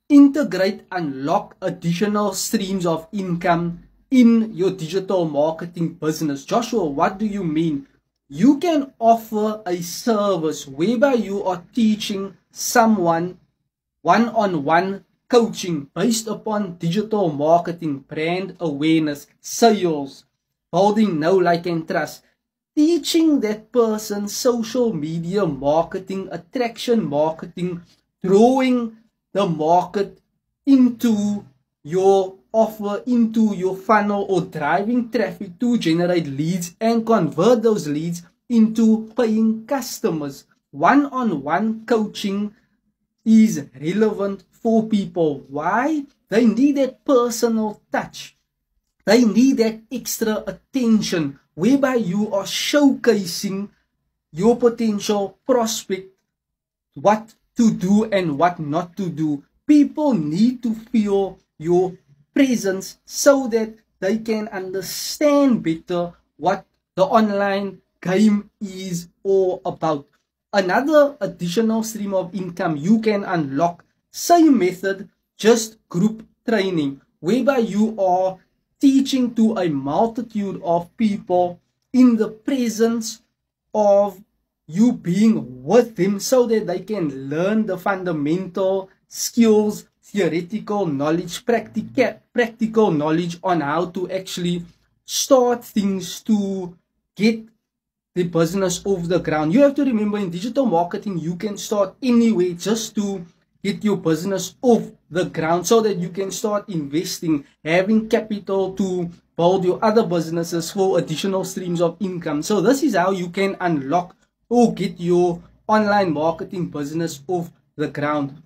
integrate, unlock additional streams of income in your digital marketing business. Joshua, what do you mean? You can offer a service whereby you are teaching someone one-on-one coaching based upon digital marketing, brand awareness, sales, building know, like, and trust. Teaching that person social media marketing, attraction marketing, drawing the market into your offer, into your funnel, or driving traffic to generate leads and convert those leads into paying customers. One-on-one coaching is relevant for people. Why? They need that personal touch. They need that extra attention whereby you are showcasing your potential prospect, what to do and what not to do. People need to feel your presence so that they can understand better what the online game is all about. Another additional stream of income you can unlock, same method, just group training, whereby you are teaching to a multitude of people in the presence of you being with them so that they can learn the fundamental skills, theoretical knowledge, practical knowledge on how to actually start things to get the business off the ground. You have to remember, in digital marketing, you can start anywhere just to get your business off the ground so that you can start investing, having capital to build your other businesses for additional streams of income. So this is how you can unlock or get your online marketing business off the ground.